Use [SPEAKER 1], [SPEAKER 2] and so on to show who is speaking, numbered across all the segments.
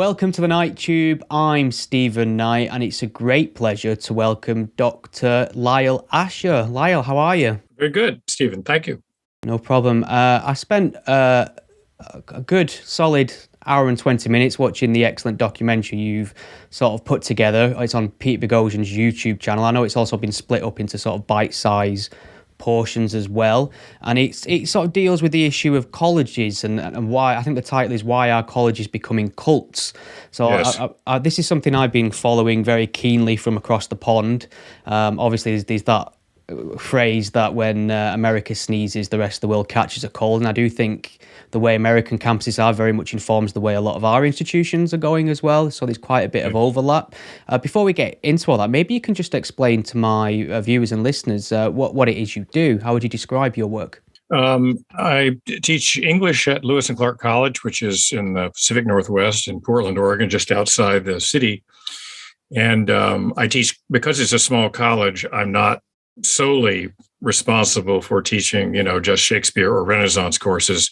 [SPEAKER 1] Welcome to the Night Tube. I'm Stephen Knight, and it's a great pleasure to welcome Dr. Lyell Asher. Lyell, how are you?
[SPEAKER 2] Very good, Stephen. Thank you.
[SPEAKER 1] No problem. I spent a good, solid hour and 20 minutes watching the excellent documentary you've sort of put together. It's on Pete Boghossian's YouTube channel. I know it's also been split up into sort of bite-size portions as well, and it sort of deals with the issue of colleges and why. I think the title is "Why Are Colleges Becoming Cults?" So
[SPEAKER 2] Yes.
[SPEAKER 1] this is something I've been following very keenly from across the pond. Obviously there's that phrase that when America sneezes, the rest of the world catches a cold, and I do think the way American campuses are very much informs the way a lot of our institutions are going as well, so there's quite a bit of overlap. Before we get into all that, maybe you can just explain to my viewers and listeners what it is you do. How would you describe your work?
[SPEAKER 2] I teach English at Lewis and Clark College, which is in the Pacific Northwest in Portland, Oregon, just outside the city. And I teach, because it's a small college, I'm not solely responsible for teaching, just Shakespeare or Renaissance courses.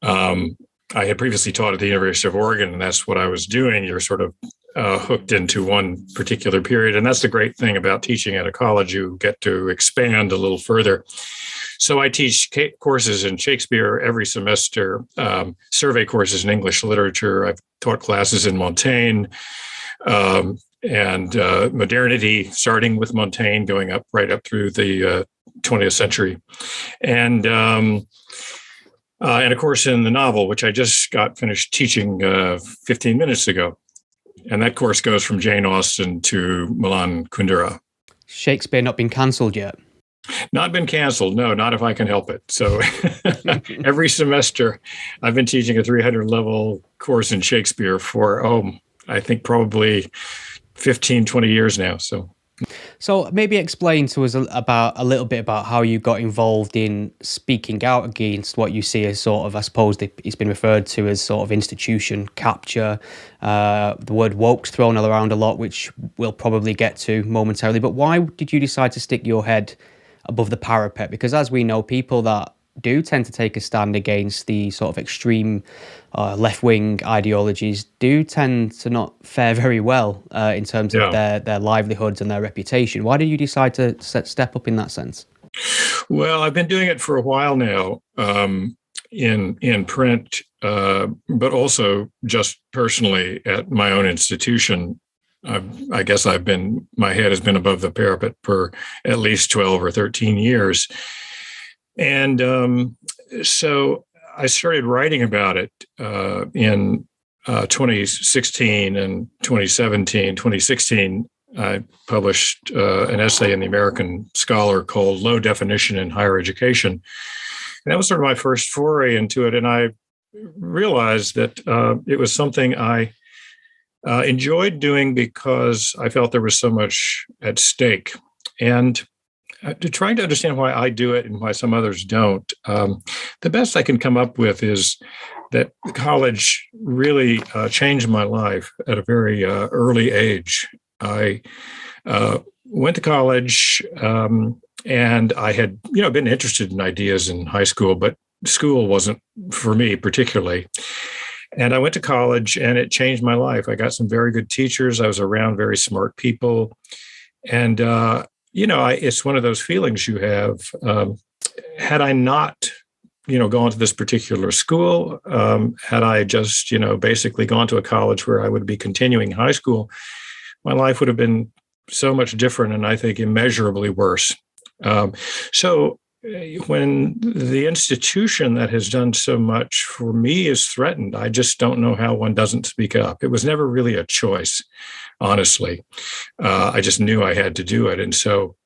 [SPEAKER 2] I had previously taught at the University of Oregon, and that's what I was doing. You're sort of hooked into one particular period. And that's the great thing about teaching at a college. You get to expand a little further. So I teach courses in Shakespeare every semester, survey courses in English literature. I've taught classes in Montaigne and modernity, starting with Montaigne, going right up through the 20th century. And a course in the novel, which I just got finished teaching 15 minutes ago. And that course goes from Jane Austen to Milan Kundera.
[SPEAKER 1] Shakespeare not been cancelled yet?
[SPEAKER 2] Not been canceled. No, not if I can help it. So every semester I've been teaching a 300 level course in Shakespeare for, I think probably 15, 20 years now.
[SPEAKER 1] So maybe explain to us a little bit about how you got involved in speaking out against what you see as sort of, I suppose it's been referred to as sort of institution capture. The word woke's thrown around a lot, which we'll probably get to momentarily. But why did you decide to stick your head above the parapet? Because as we know, people that do tend to take a stand against the sort of extreme left-wing ideologies do tend to not fare very well in terms of their livelihoods and their reputation. Why did you decide to step up in that sense?
[SPEAKER 2] Well, I've been doing it for a while now in print, but also just personally at my own institution. I guess my head has been above the parapet for at least 12 or 13 years. And so I started writing about it in 2016 and 2017. 2016, I published an essay in the American Scholar called Low Definition in Higher Education. And that was sort of my first foray into it. And I realized that it was something I enjoyed doing because I felt there was so much at stake. And trying to understand why I do it and why some others don't, the best I can come up with is that college really changed my life at a very early age. I went to college and I had, been interested in ideas in high school, but school wasn't for me particularly. And I went to college and it changed my life. I got some very good teachers. I was around very smart people. And it's one of those feelings you have. Had I not, gone to this particular school, had I just, basically gone to a college where I would be continuing high school, my life would have been so much different and I think immeasurably worse. So when the institution that has done so much for me is threatened, I just don't know how one doesn't speak up. It was never really a choice, honestly. I just knew I had to do it. And so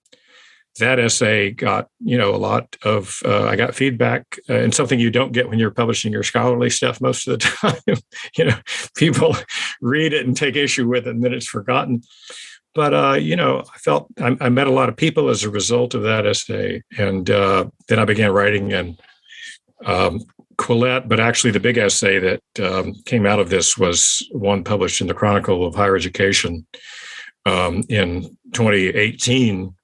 [SPEAKER 2] that essay got, a lot of, I got feedback and something you don't get when you're publishing your scholarly stuff most of the time. People read it and take issue with it and then it's forgotten. But, I felt I met a lot of people as a result of that essay. And then I began writing in Quillette. But actually, the big essay that came out of this was one published in the Chronicle of Higher Education in 2018,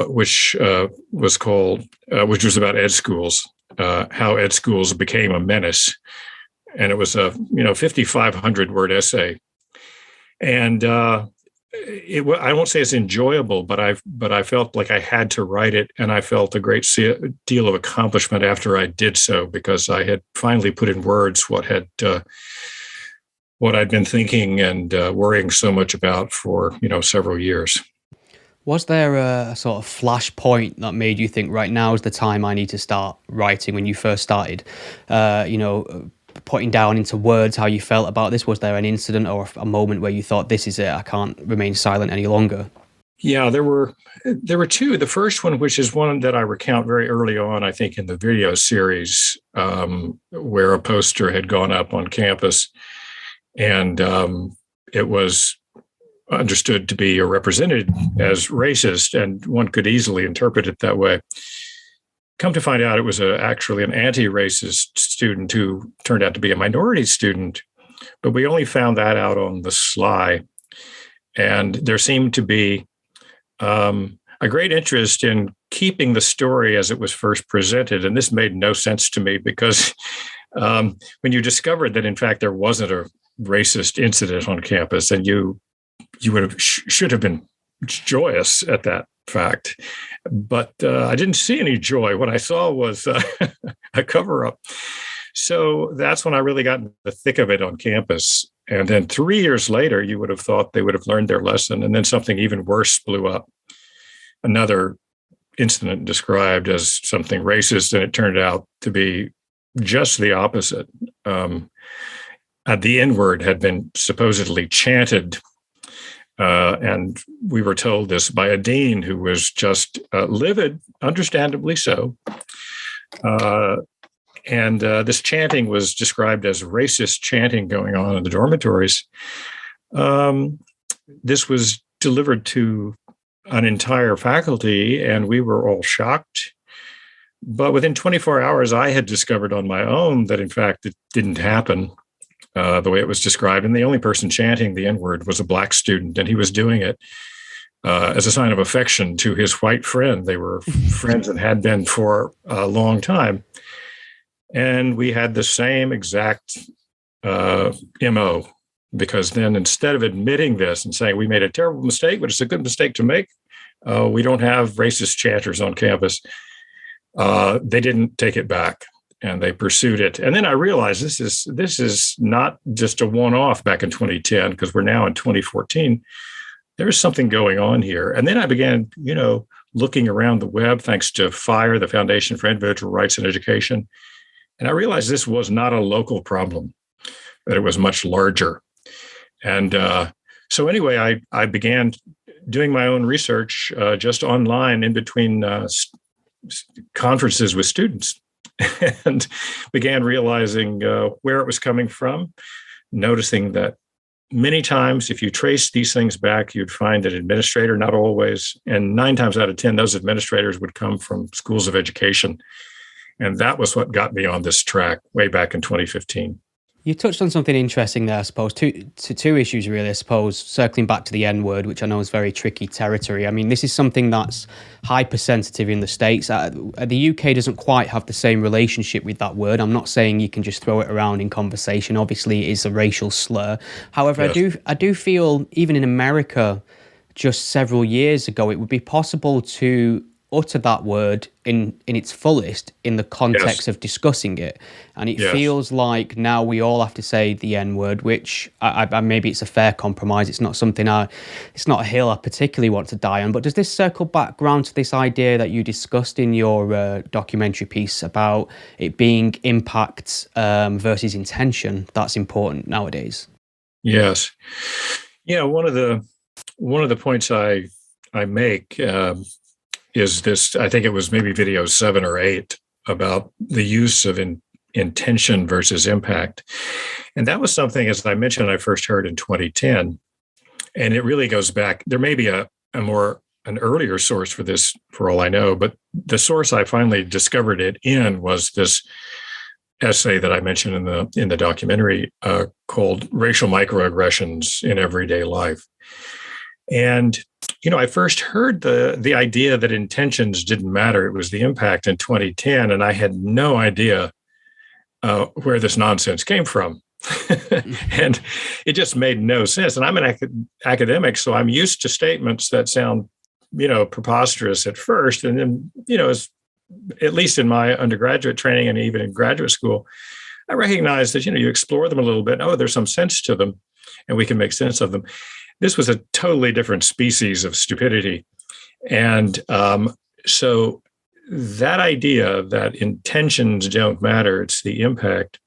[SPEAKER 2] which was about ed schools, how ed schools became a menace. and it was a 5,500 word essay. And I won't say it's enjoyable, but I felt like I had to write it, and I felt a great deal of accomplishment after I did so, because I had finally put in words what I'd been thinking and worrying so much about for several years.
[SPEAKER 1] Was there a sort of flash point that made you think, right, now is the time I need to start writing, when you first started, putting down into words how you felt about this? Was there an incident or a moment where you thought, this is it, I can't remain silent any longer?
[SPEAKER 2] Yeah, there were two. The first one, which is one that I recount very early on, I think in the video series, where a poster had gone up on campus, and it was understood to be or represented as racist, and one could easily interpret it that way. Come to find out, it was actually an anti-racist student who turned out to be a minority student, but we only found that out on the sly. And there seemed to be a great interest in keeping the story as it was first presented. And this made no sense to me, because when you discovered that, in fact, there wasn't a racist incident on campus, and you should have been joyous at that fact. But I didn't see any joy. What I saw was a cover-up. So that's when I really got in the thick of it on campus. And then 3 years later, you would have thought they would have learned their lesson. And then something even worse blew up. Another incident described as something racist, and it turned out to be just the opposite. The N-word had been supposedly chanted, and we were told this by a dean who was just livid, understandably so. And this chanting was described as racist chanting going on in the dormitories. This was delivered to an entire faculty, and we were all shocked. But within 24 hours, I had discovered on my own that, in fact, it didn't happen the way it was described. And the only person chanting the N-word was a Black student, and he was doing it as a sign of affection to his white friend. They were friends and had been for a long time. And we had the same exact MO, because then, instead of admitting this and saying we made a terrible mistake, but it's a good mistake to make, we don't have racist chanters on campus, they didn't take it back, and they pursued it. And then I realized this is not just a one-off back in 2010, because we're now in 2014. There's something going on here. And then I began, looking around the web, thanks to FIRE, the Foundation for Individual Rights in Education. And I realized this was not a local problem, that it was much larger. And so anyway, I began doing my own research just online in between conferences with students, and began realizing where it was coming from, noticing that many times, if you trace these things back, you'd find an administrator, not always, and 9 times out of 10, those administrators would come from schools of education. And that was what got me on this track way back in 2015.
[SPEAKER 1] You touched on something interesting there, I suppose. Two issues, really, I suppose, circling back to the N-word, which I know is very tricky territory. I mean, this is something that's hypersensitive in the States. The UK doesn't quite have the same relationship with that word. I'm not saying you can just throw it around in conversation. Obviously, it is a racial slur. However, yes. I do feel, even in America, just several years ago, it would be possible to utter that word in its fullest in the context of discussing it. And it feels like now we all have to say the N-word, which I maybe it's a fair compromise. It's not something it's not a hill I particularly want to die on. But does this circle back around to this idea that you discussed in your documentary piece about it being impact versus intention that's important nowadays?
[SPEAKER 2] Yes. Yeah, one of the points I make is this, I think it was maybe video 7 or 8, about the use of intention versus impact. And that was something, as I mentioned, I first heard in 2010. And it really goes back. There may be an earlier source for this, for all I know, but the source I finally discovered it in was this essay that I mentioned in the documentary called Racial Microaggressions in Everyday Life. And I first heard the idea that intentions didn't matter. It was the impact in 2010. And I had no idea where this nonsense came from. And it just made no sense. And I'm an academic, so I'm used to statements that sound, preposterous at first. And then, at least in my undergraduate training and even in graduate school, I recognize that, you explore them a little bit. Oh, there's some sense to them and we can make sense of them. This was a totally different species of stupidity. And so that idea that intentions don't matter, it's the impact,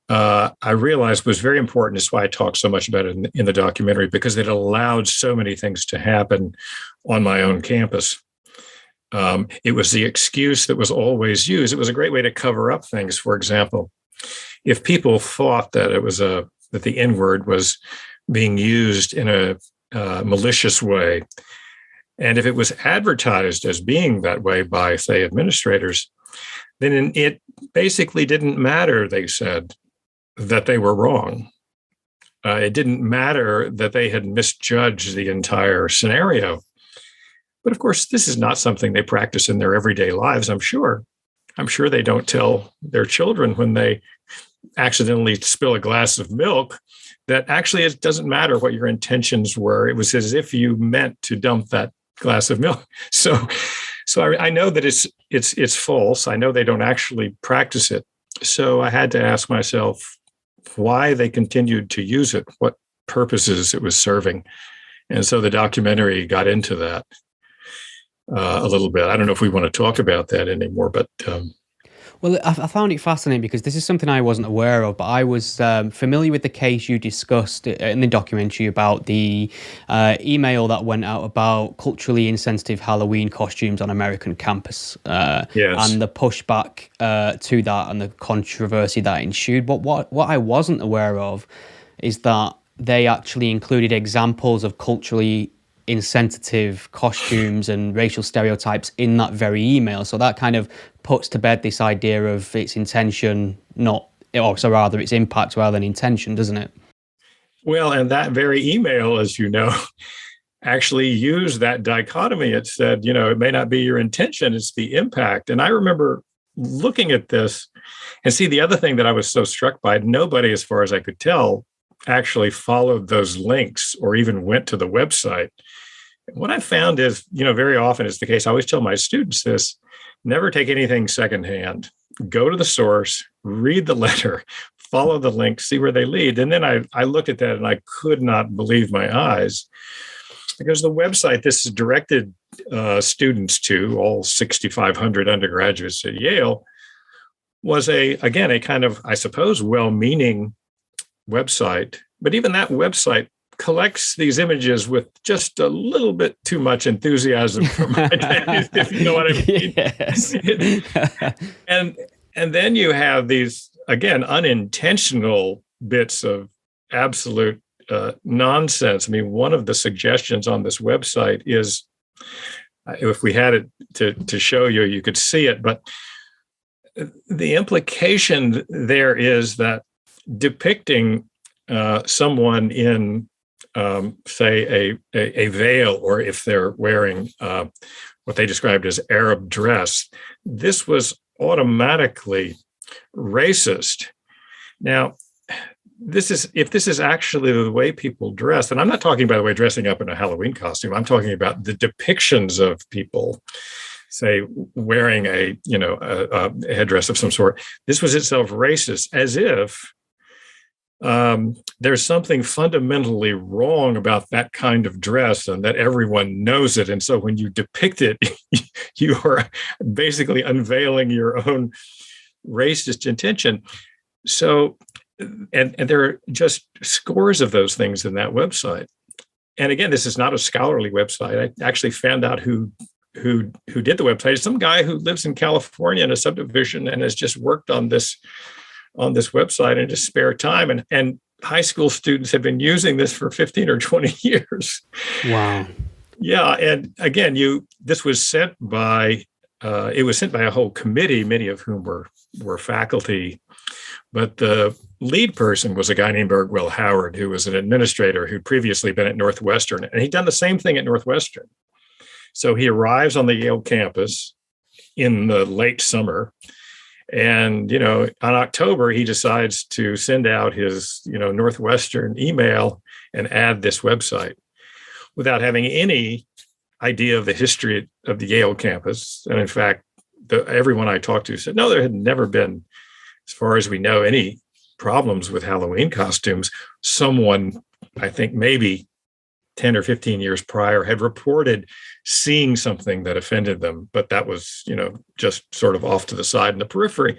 [SPEAKER 2] I realized was very important. That's why I talk so much about it in the documentary, because it allowed so many things to happen on my own campus. It was the excuse that was always used. It was a great way to cover up things. For example, if people thought that that the N-word was being used in a malicious way, and if it was advertised as being that way by, say, administrators, then it basically didn't matter, they said, that they were wrong. It didn't matter that they had misjudged the entire scenario. But of course, this is not something they practice in their everyday lives, I'm sure. I'm sure they don't tell their children when they accidentally spill a glass of milk that actually it doesn't matter what your intentions were. It was as if you meant to dump that glass of milk. So I know that it's false. I know they don't actually practice it. So I had to ask myself why they continued to use it, what purposes it was serving. And so the documentary got into that a little bit. I don't know if we want to talk about that anymore, but
[SPEAKER 1] well, I found it fascinating because this is something I wasn't aware of, but I was familiar with the case you discussed in the documentary about the email that went out about culturally insensitive Halloween costumes on American campus,
[SPEAKER 2] yes.
[SPEAKER 1] and the pushback to that and the controversy that ensued. But what I wasn't aware of is that they actually included examples of culturally insensitive costumes and racial stereotypes in that very email. So that kind of puts to bed this idea of its intention, rather its impact rather than intention, doesn't it?
[SPEAKER 2] Well, and that very email, as you know, actually used that dichotomy. It said, it may not be your intention, it's the impact. And I remember looking at this and see the other thing that I was so struck by, nobody, as far as I could tell, actually followed those links or even went to the website. What I found is, very often is the case. I always tell my students this: never take anything secondhand. Go to the source, read the letter, follow the link, see where they lead. And then I looked at that and I could not believe my eyes, because the website this is directed students to, all 6,500 undergraduates at Yale, was a kind of, I suppose, well-meaning website. But even that website collects these images with just a little bit too much enthusiasm for my taste, if you know what I mean.
[SPEAKER 1] Yes.
[SPEAKER 2] and then you have these, again, unintentional bits of absolute nonsense. I mean, one of the suggestions on this website is, if we had it to show you, you could see it, but the implication there is that depicting someone in, say, a veil, or if they're wearing what they described as Arab dress, this was automatically racist. Now, if this is actually the way people dress, and I'm not talking, by the way, dressing up in a Halloween costume. I'm talking about the depictions of people, say, wearing a headdress of some sort. This was itself racist, as if there's something fundamentally wrong about that kind of dress and that everyone knows it. And so when you depict it, you are basically unveiling your own racist intention. So, and there are just scores of those things in that website. And again, this is not a scholarly website. I actually found out who did the website. It's some guy who lives in California in a subdivision and has just worked on this website in his spare time. And high school students have been using this for 15 or 20 years.
[SPEAKER 1] Wow.
[SPEAKER 2] Yeah. And again, this was sent by a whole committee, many of whom were faculty. But the lead person was a guy named Bergwell Howard, who was an administrator who'd previously been at Northwestern. And he'd done the same thing at Northwestern. So he arrives on the Yale campus in the late summer, And, on October, he decides to send out his, Northwestern email and add this website without having any idea of the history of the Yale campus. And in fact, everyone I talked to said, no, there had never been, as far as we know, any problems with Halloween costumes. Someone, I think maybe 10 or 15 years prior, had reported seeing something that offended them, but that was, just sort of off to the side in the periphery.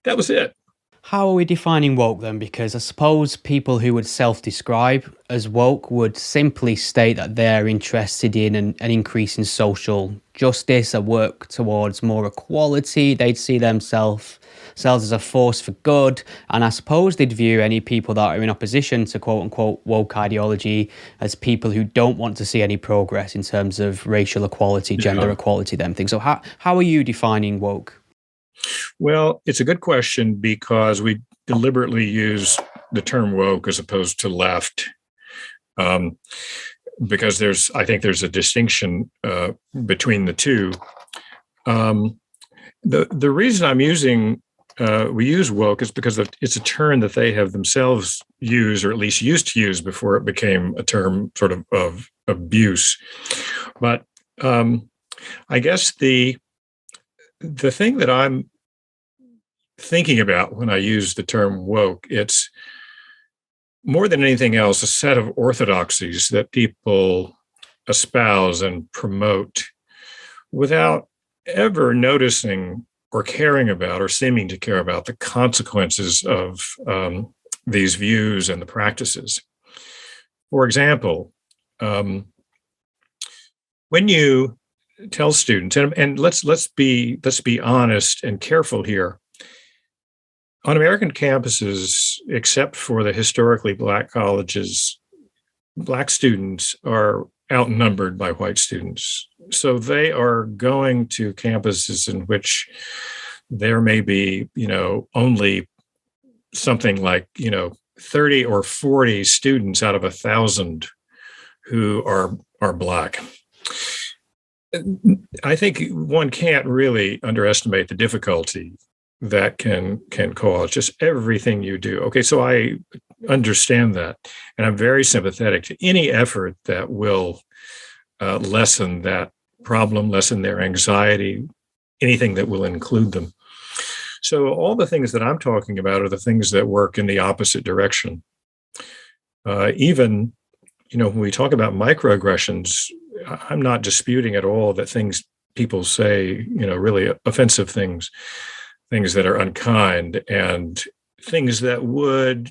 [SPEAKER 2] That was it.
[SPEAKER 1] How are we defining woke then? Because I suppose people who would self-describe as woke would simply state that they're interested in an increase in social justice, a work towards more equality. They'd see themselves as a force for good. And I suppose they'd view any people that are in opposition to quote unquote woke ideology as people who don't want to see any progress in terms of racial equality, gender equality, them things. So how are you defining woke?
[SPEAKER 2] Well, it's a good question because we deliberately use the term woke as opposed to left, because I think there's a distinction between the two. The reason we use woke is because it's a term that they have themselves used, or at least used to use, before it became a term sort of abuse. But I guess the thing that I'm thinking about when I use the term woke, it's more than anything else a set of orthodoxies that people espouse and promote without ever noticing or caring about or seeming to care about the consequences of these views and the practices. For example, when you tell students, and let's be honest and careful here. On American campuses, except for the historically Black colleges, Black students are outnumbered by white students. So they are going to campuses in which there may be, only something like, 30 or 40 students out of 1,000 who are Black. I think one can't really underestimate the difficulty that can cause just everything you do. Okay, so I understand that, and I'm very sympathetic to any effort that will lessen that problem, lessen their anxiety, anything that will include them. So all the things that I'm talking about are the things that work in the opposite direction. Even, when we talk about microaggressions, I'm not disputing at all that things people say, really offensive things that are unkind, and things that would,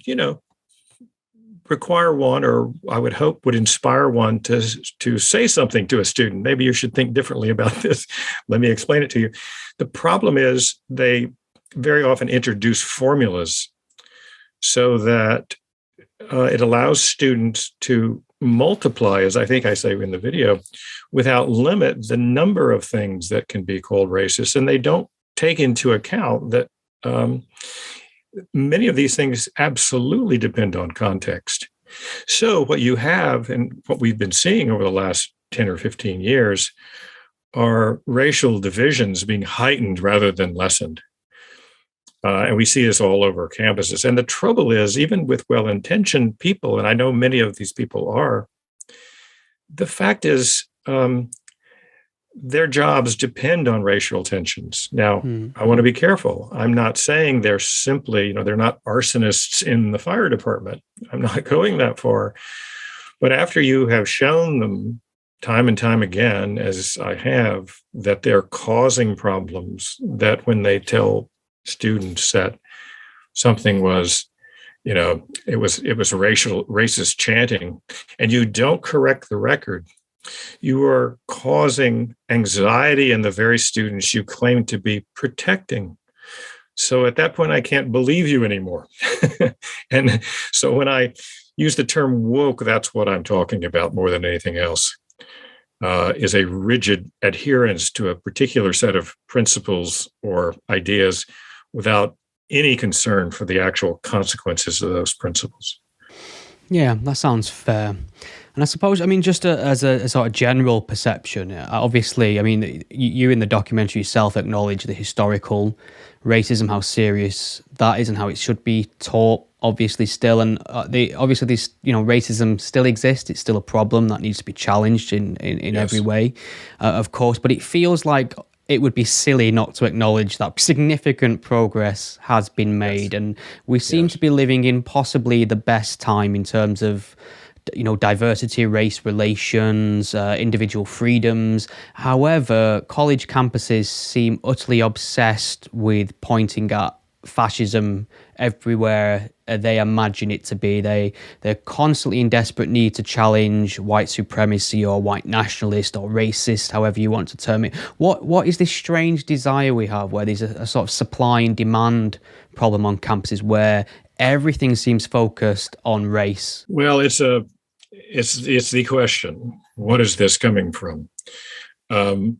[SPEAKER 2] require one, or I would hope would inspire one to say something to a student. Maybe you should think differently about this. Let me explain it to you. The problem is they very often introduce formulas so that it allows students to multiply, as I think I say in the video, without limit, the number of things that can be called racist. And they don't take into account that many of these things absolutely depend on context. So what you have, and what we've been seeing over the last 10 or 15 years, are racial divisions being heightened rather than lessened. And we see this all over campuses. And the trouble is, even with well-intentioned people, and I know many of these people are, the fact is, their jobs depend on racial tensions. Now, I want to be careful. I'm not saying they're simply, they're not arsonists in the fire department. I'm not going that far. But after you have shown them time and time again, as I have, that they're causing problems, that when they tell students that something was, it was racist chanting, and you don't correct the record, you are causing anxiety in the very students you claim to be protecting. So at that point, I can't believe you anymore. And so when I use the term woke, that's what I'm talking about more than anything else, is a rigid adherence to a particular set of principles or ideas without any concern for the actual consequences of those principles.
[SPEAKER 1] Yeah, that sounds fair. And I suppose, I mean, just as a sort of general perception, obviously, I mean, you in the documentary yourself acknowledge the historical racism, how serious that is, and how it should be taught. Obviously, still, and obviously this, racism still exists. It's still a problem that needs to be challenged in every
[SPEAKER 2] Yes.
[SPEAKER 1] way, of course. But it feels like it would be silly not to acknowledge that significant progress has been
[SPEAKER 2] Yes.
[SPEAKER 1] made, and we seem
[SPEAKER 2] Yes.
[SPEAKER 1] to be living in possibly the best time in terms of diversity, race relations, individual freedoms. However, college campuses seem utterly obsessed with pointing at fascism everywhere they imagine it to be. They're constantly in desperate need to challenge white supremacy or white nationalist or racist, however you want to term it. What is this strange desire we have where there's a sort of supply and demand problem on campuses where everything seems focused on race?
[SPEAKER 2] Well, it's the question. What is this coming from? Um,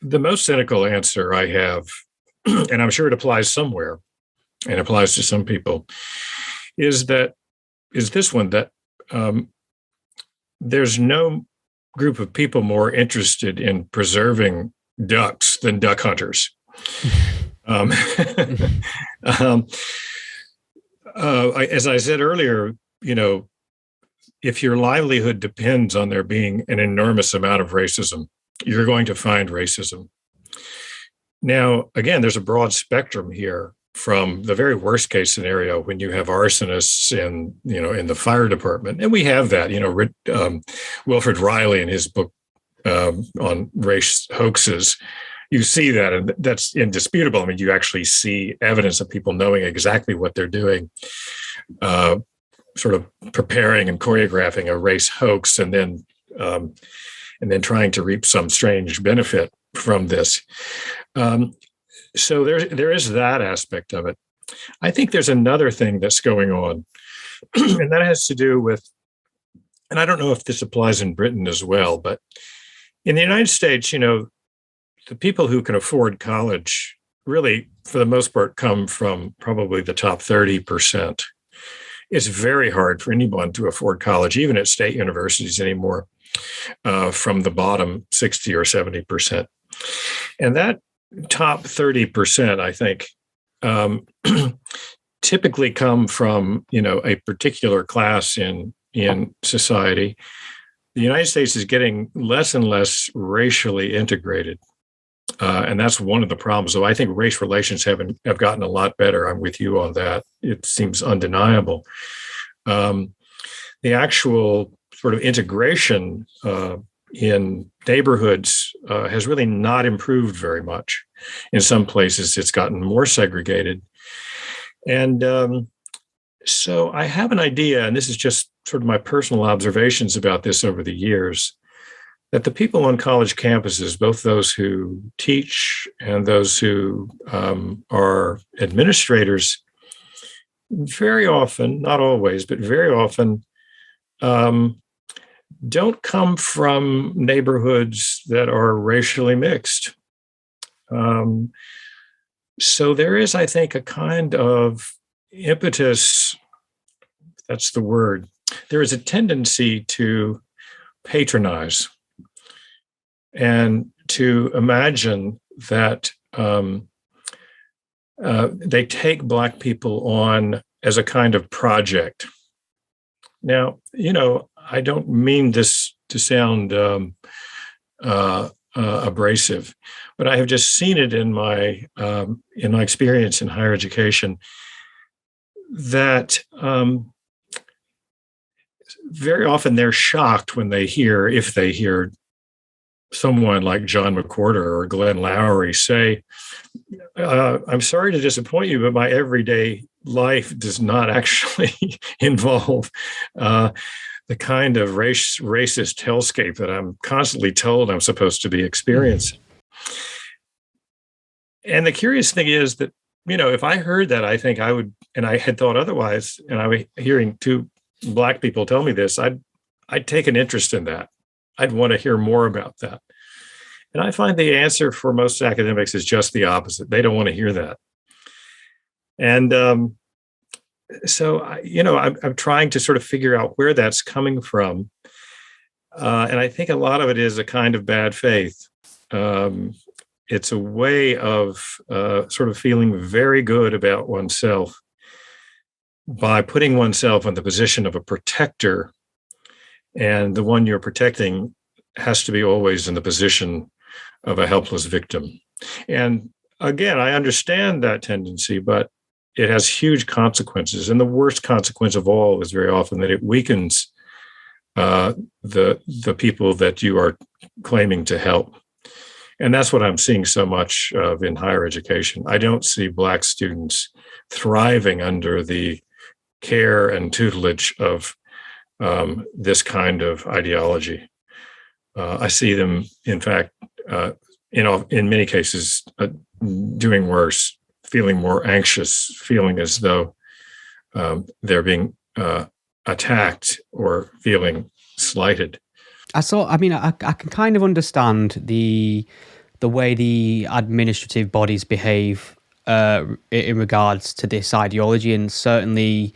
[SPEAKER 2] the most cynical answer I have, and I'm sure it applies somewhere and applies to some people, is this one that there's no group of people more interested in preserving ducks than duck hunters. um, as I said earlier, if your livelihood depends on there being an enormous amount of racism, you're going to find racism. Now, again, there's a broad spectrum here from the very worst case scenario when you have arsonists in the fire department, and we have that. Wilfred Riley in his book on race hoaxes, you see that, and that's indisputable. I mean, you actually see evidence of people knowing exactly what they're doing. Sort of preparing and choreographing a race hoax, and then trying to reap some strange benefit from this. So there is that aspect of it. I think there's another thing that's going on, and that has to do with, and I don't know if this applies in Britain as well, but in the United States, the people who can afford college really, for the most part, come from probably the top 30%. It's very hard for anyone to afford college, even at state universities anymore, from the bottom 60 or 70%. And that top 30%, I think, typically come from, a particular class in society. The United States is getting less and less racially integrated. And that's one of the problems. So I think race relations have gotten a lot better. I'm with you on that. It seems undeniable. The actual sort of integration in neighborhoods has really not improved very much. In some places, it's gotten more segregated. And so I have an idea, and this is just sort of my personal observations about this over the years, that the people on college campuses, both those who teach and those who are administrators, very often, not always, but very often, don't come from neighborhoods that are racially mixed. So there is, I think, a kind of impetus, that's the word. There is a tendency to patronize and to imagine that they take Black people on as a kind of project. Now, I don't mean this to sound abrasive, but I have just seen it in my experience in higher education that very often they're shocked when if they hear someone like John McWhorter or Glenn Lowry say, I'm sorry to disappoint you, but my everyday life does not actually involve the kind of racist hellscape that I'm constantly told I'm supposed to be experiencing. And the curious thing is that, if I heard that, I think I would, and I had thought otherwise, and I was hearing two Black people tell me this, I'd take an interest in that. I'd want to hear more about that. And I find the answer for most academics is just the opposite. They don't want to hear that. And so, I'm trying to sort of figure out where that's coming from. And I think a lot of it is a kind of bad faith. Um, it's a way of sort of feeling very good about oneself by putting oneself in the position of a protector, and the one you're protecting has to be always in the position of a helpless victim. And again, I understand that tendency, but it has huge consequences. And the worst consequence of all is very often that it weakens the people that you are claiming to help. And that's what I'm seeing so much of in higher education. I don't see Black students thriving under the care and tutelage of this kind of ideology. I see them, in fact, in many cases, doing worse, feeling more anxious, feeling as though they're being attacked or feeling slighted.
[SPEAKER 1] I can kind of understand the way the administrative bodies behave in regards to this ideology, and certainly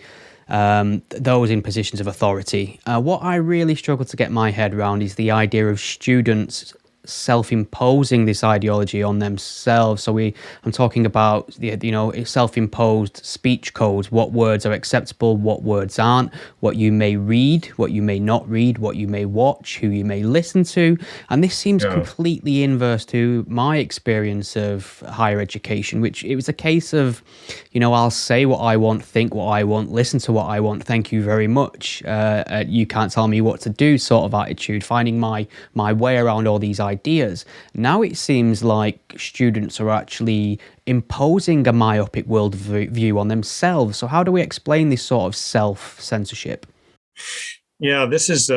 [SPEAKER 1] those in positions of authority. What I really struggle to get my head around is the idea of students self-imposing this ideology on themselves. I'm talking about self-imposed speech codes, what words are acceptable, what words aren't, what you may read, what you may not read, what you may watch, who you may listen to. And this seems completely inverse to my experience of higher education, which it was a case of, I'll say what I want, think what I want, listen to what I want, thank you very much, you can't tell me what to do sort of attitude, finding my way around all these ideas. Now it seems like students are actually imposing a myopic worldview on themselves. So how do we explain this sort of self-censorship?
[SPEAKER 2] Yeah, this is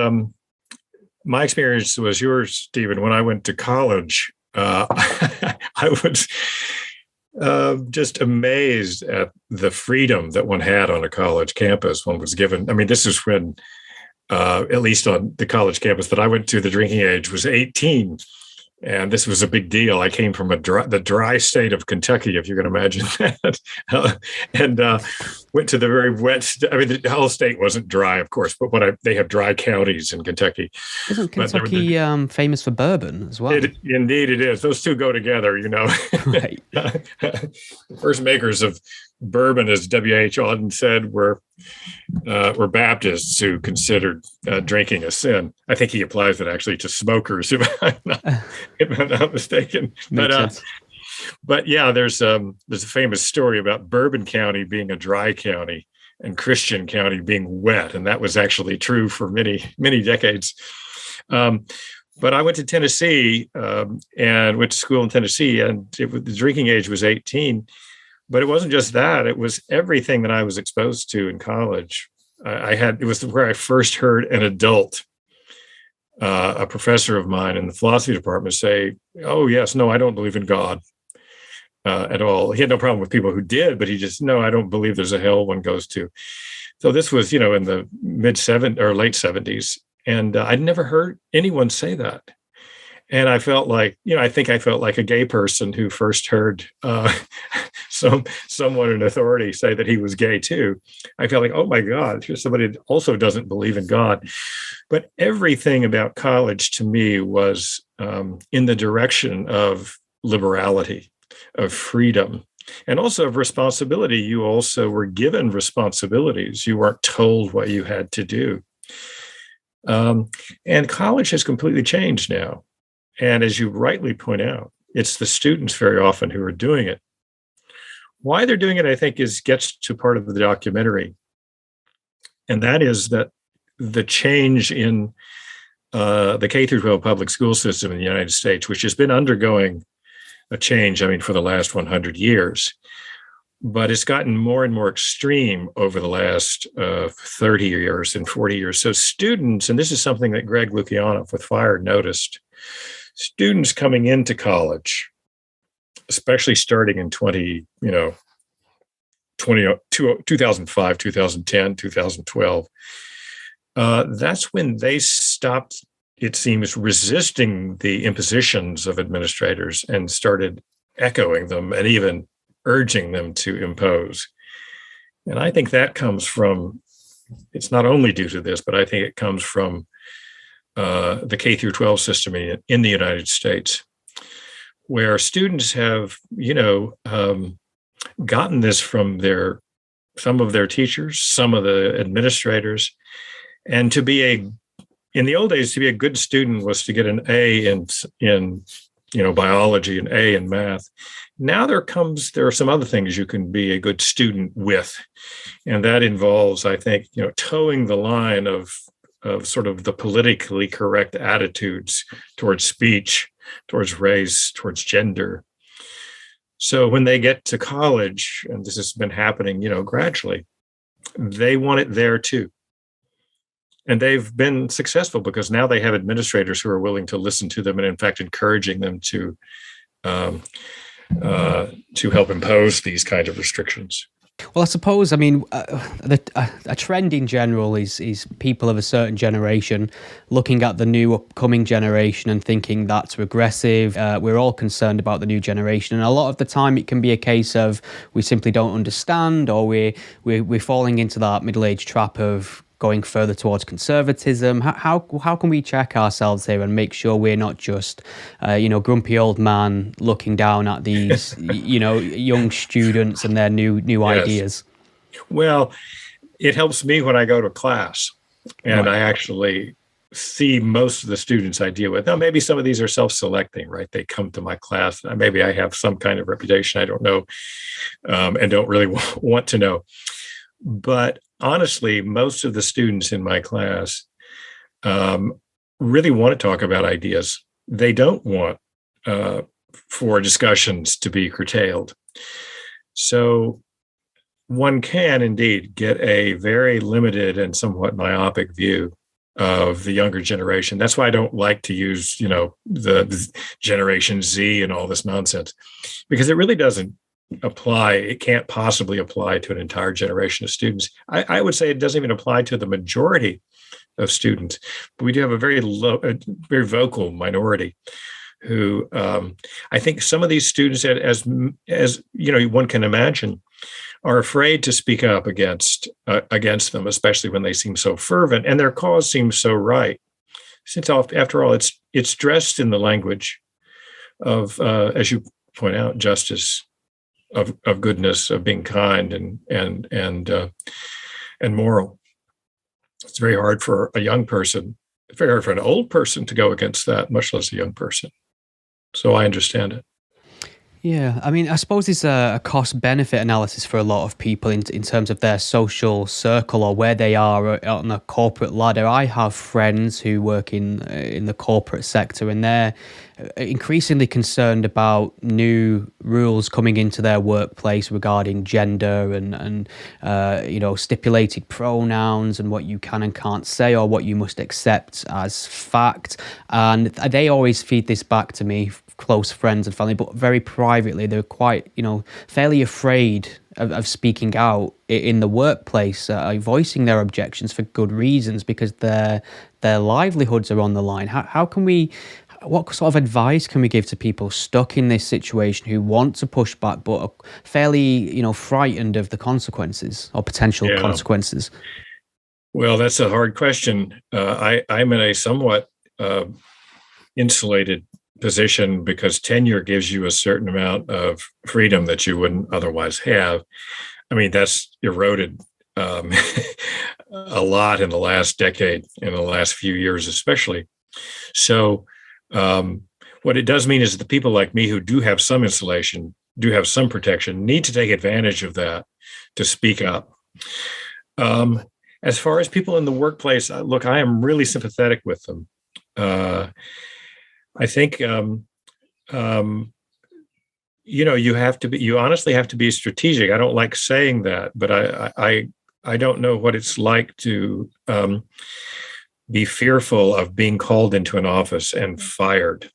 [SPEAKER 2] my experience was yours, Stephen. When I went to college, I was just amazed at the freedom that one had on a college campus. One was given, I mean, this is when, at least on the college campus that I went to, the drinking age was 18. And this was a big deal. I came from the dry state of Kentucky, if you can imagine that, and went to the very wet. I mean, the whole state wasn't dry, of course, but they have dry counties in Kentucky.
[SPEAKER 1] Isn't Kentucky famous for bourbon as well?
[SPEAKER 2] Indeed, it is. Those two go together,
[SPEAKER 1] Right.
[SPEAKER 2] The first makers of bourbon, as W.H. Auden said, were Baptists who considered drinking a sin. I think he applies it actually to smokers, if I'm not mistaken. But yeah, there's a famous story about Bourbon County being a dry county and Christian County being wet, and that was actually true for many, many decades. But I went to Tennessee and went to school in Tennessee, and the drinking age was 18. But it wasn't just that; it was everything that I was exposed to in college. It was where I first heard an adult, a professor of mine in the philosophy department, say, "Oh yes, no, I don't believe in God at all." He had no problem with people who did, but he just, no, I don't believe there's a hell one goes to. So this was, in the mid-70s or late 70s, and I'd never heard anyone say that. And I felt like, I think I felt like a gay person who first heard someone in authority say that he was gay too. I felt like, oh my God, here's somebody that also doesn't believe in God. But everything about college to me was in the direction of liberality, of freedom, and also of responsibility. You also were given responsibilities. You weren't told what you had to do. And college has completely changed now. And as you rightly point out, it's the students very often who are doing it. Why they're doing it, I think, gets to part of the documentary. And that is that the change in the K through 12 public school system in the United States, which has been undergoing a change, for the last 100 years, but it's gotten more and more extreme over the last 30 years and 40 years. So students, and this is something that Greg Lukianoff with FIRE noticed, students coming into college, especially starting in 2005, 2010, 2012, that's when they stopped, it seems, resisting the impositions of administrators and started echoing them and even urging them to impose. And I think that comes from, it's not only due to this, but I think it comes from the K through 12 system in the United States, where students have, gotten this from some of their teachers, some of the administrators, and in the old days, to be a good student was to get an A in biology, an A in math. Now there are some other things you can be a good student with, and that involves, I think, towing the line of sort of the politically correct attitudes towards speech, towards race, towards gender. So when they get to college, and this has been happening, gradually, they want it there too. And they've been successful because now they have administrators who are willing to listen to them and, in fact, encouraging them to help impose these kind of restrictions.
[SPEAKER 1] Well, I suppose, a trend in general is people of a certain generation looking at the new upcoming generation and thinking that's regressive. We're all concerned about the new generation. And a lot of the time it can be a case of we simply don't understand, or we're falling into that middle-age trap of going further towards conservatism. How can we check ourselves here and make sure we're not just, grumpy old man looking down at these, young students and their new
[SPEAKER 2] Yes.
[SPEAKER 1] ideas?
[SPEAKER 2] Well, it helps me when I go to class and
[SPEAKER 1] Right.
[SPEAKER 2] I actually see most of the students I deal with. Now, maybe some of these are self-selecting, right? They come to my class. Maybe I have some kind of reputation I don't know, and don't really want to know. But honestly, most of the students in my class really want to talk about ideas. They don't want for discussions to be curtailed. So one can indeed get a very limited and somewhat myopic view of the younger generation. That's why I don't like to use, the Generation Z and all this nonsense, because it really doesn't apply. It can't possibly apply to an entire generation of students. I would say it doesn't even apply to the majority of students. But we do have a very very vocal minority who, I think, some of these students, as one can imagine, are afraid to speak up against them, especially when they seem so fervent and their cause seems so right. Since after all, it's dressed in the language of, as you point out, justice, of goodness, of being kind and moral. It's very hard for a young person. It's very hard for an old person to go against that, much less a young person. So I understand it.
[SPEAKER 1] Yeah, I suppose it's a cost-benefit analysis for a lot of people in terms of their social circle or where they are on the corporate ladder. I have friends who work in the corporate sector, and they're increasingly concerned about new rules coming into their workplace regarding gender and stipulated pronouns and what you can and can't say or what you must accept as fact. And they always feed this back to me, close friends and family, but very privately they're quite fairly afraid of speaking out in the workplace, voicing their objections for good reasons because their livelihoods are on the line. What sort of advice can we give to people stuck in this situation who want to push back but are fairly frightened of the consequences or potential consequences?
[SPEAKER 2] Well, that's a hard question. I'm in a somewhat insulated position because tenure gives you a certain amount of freedom that you wouldn't otherwise have. I mean, that's eroded a lot in the last decade, in the last few years especially. So what it does mean is that the people like me who do have some insulation, do have some protection, need to take advantage of that to speak up. As far as people in the workplace, look, I am really sympathetic with them. I think, you honestly have to be strategic. I don't like saying that, but I don't know what it's like to be fearful of being called into an office and fired.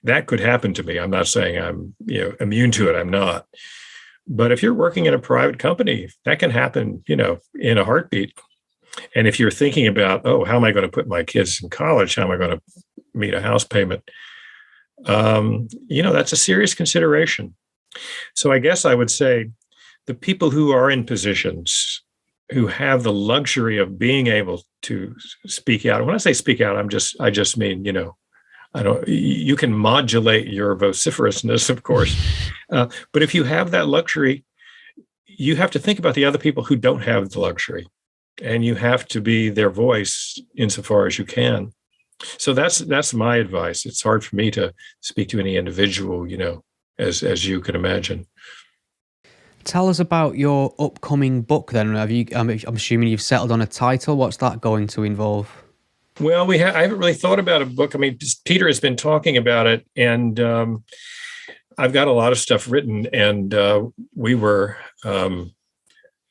[SPEAKER 2] That could happen to me. I'm not saying I'm, immune to it. I'm not. But if you're working in a private company, that can happen, in a heartbeat. And if you're thinking about, how am I going to put my kids in college? How am I going to meet a house payment? That's a serious consideration. So I guess I would say the people who are in positions who have the luxury of being able to speak out. And when I say speak out, I just mean, you can modulate your vociferousness, of course. But if you have that luxury, you have to think about the other people who don't have the luxury, and you have to be their voice insofar as you can. So that's my advice. It's hard for me to speak to any individual, as you can imagine.
[SPEAKER 1] Tell us about your upcoming book then. I'm assuming you've settled on a title. What's that going to involve?
[SPEAKER 2] Well, I haven't really thought about a book. I mean, Peter has been talking about it, and I've got a lot of stuff written, and we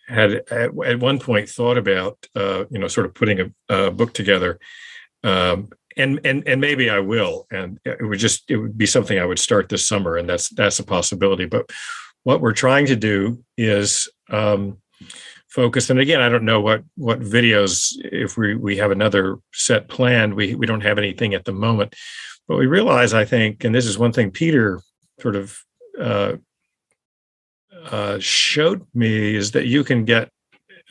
[SPEAKER 2] had at one point thought about, sort of putting a book together. And maybe I will, and it would be something I would start this summer, and that's a possibility. But what we're trying to do is focus. And again, I don't know what videos, if we have another set planned. We don't have anything at the moment, but we realize, I think, and this is one thing Peter sort of showed me, is that you can get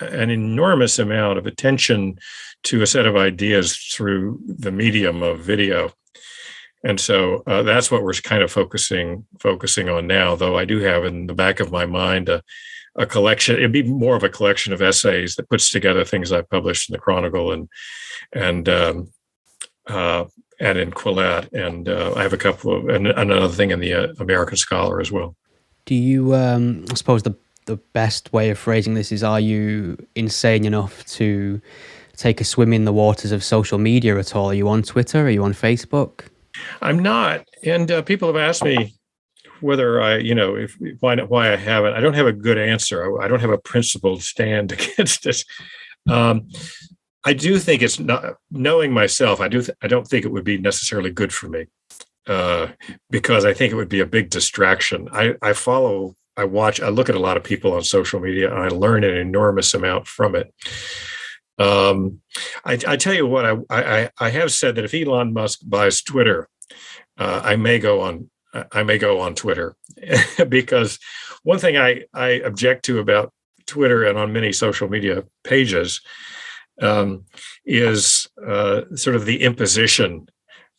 [SPEAKER 2] an enormous amount of attention to a set of ideas through the medium of video. And so that's what we're kind of focusing on now, though I do have in the back of my mind a collection. It'd be more of a collection of essays that puts together things I published in the Chronicle and in Quillette. And I have a couple of, and another thing in the American Scholar as well.
[SPEAKER 1] Do you, I suppose the best way of phrasing this is, are you insane enough to take a swim in the waters of social media at all? Are you on Twitter? Are you on Facebook?
[SPEAKER 2] I'm not. And people have asked me whether why I haven't. I don't have a good answer. I don't have a principled stand against it. I do think it's not, knowing myself, I don't think it would be necessarily good for me, because I think it would be a big distraction. I watch, I look at a lot of people on social media, and I learn an enormous amount from it. I tell you what, I have said that if Elon Musk buys Twitter, I may go on Twitter, because one thing I object to about Twitter and on many social media pages is sort of the imposition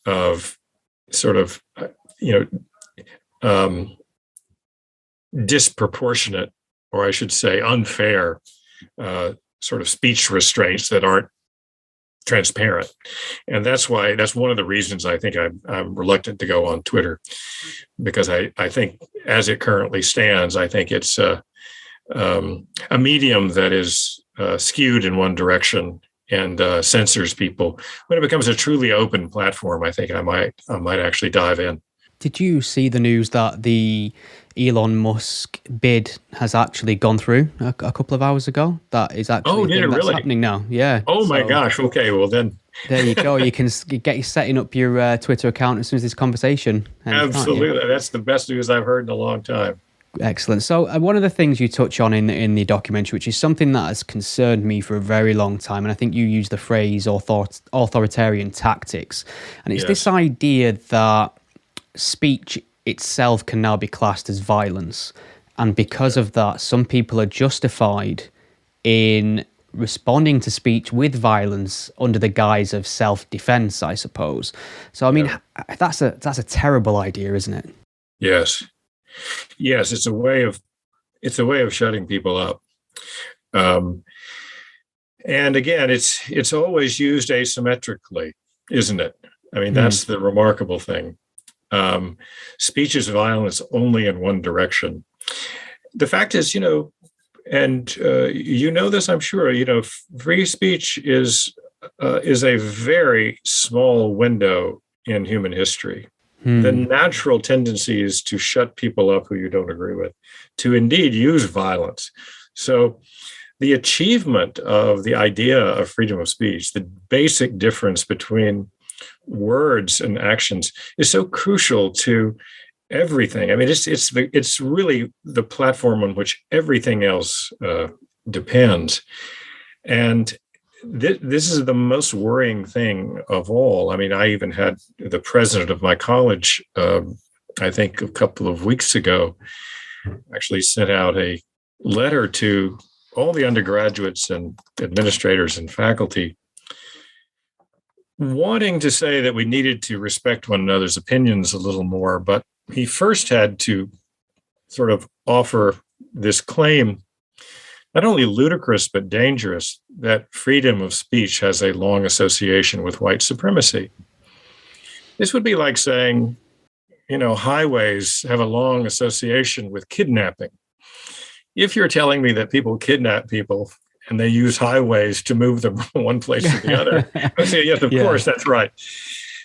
[SPEAKER 2] of sort of disproportionate, or I should say unfair, sort of speech restraints that aren't transparent. And that's one of the reasons I think I'm reluctant to go on Twitter, because I think as it currently stands, I think it's a medium that is skewed in one direction and censors people. When it becomes a truly open platform, I think I might actually dive in.
[SPEAKER 1] Did you see the news that the Elon Musk bid has actually gone through a couple of hours ago? That is actually
[SPEAKER 2] really
[SPEAKER 1] happening now. Yeah.
[SPEAKER 2] My gosh. Okay. Well, then
[SPEAKER 1] there you go. You can get you setting up your Twitter account as soon as this conversation ends.
[SPEAKER 2] Absolutely. That's the best news I've heard in a long time.
[SPEAKER 1] Excellent. So one of the things you touch on in the documentary, which is something that has concerned me for a very long time, and I think you use the phrase authoritarian tactics, and it's this idea that speech itself can now be classed as violence, and because of that, some people are justified in responding to speech with violence under the guise of self-defense, I suppose. So I mean, that's a terrible idea, isn't it?
[SPEAKER 2] Yes, it's a way of shutting people up. And again, it's always used asymmetrically, isn't it? I mean, that's the remarkable thing. Speech is violence only in one direction. The fact is, and this, I'm sure, free speech is a very small window in human history. The natural tendency is to shut people up who you don't agree with, to indeed use violence. So the achievement of the idea of freedom of speech, the basic difference between words and actions, is so crucial to everything. I mean, it's really the platform on which everything else depends. And this is the most worrying thing of all. I mean, I even had the president of my college, I think a couple of weeks ago, actually sent out a letter to all the undergraduates and administrators and faculty wanting to say that we needed to respect one another's opinions a little more, but he first had to sort of offer this claim, not only ludicrous but dangerous, that freedom of speech has a long association with white supremacy. This would be like saying, highways have a long association with kidnapping. If you're telling me that people kidnap people and they use highways to move them from one place to the other, I say, yes, of course, that's right.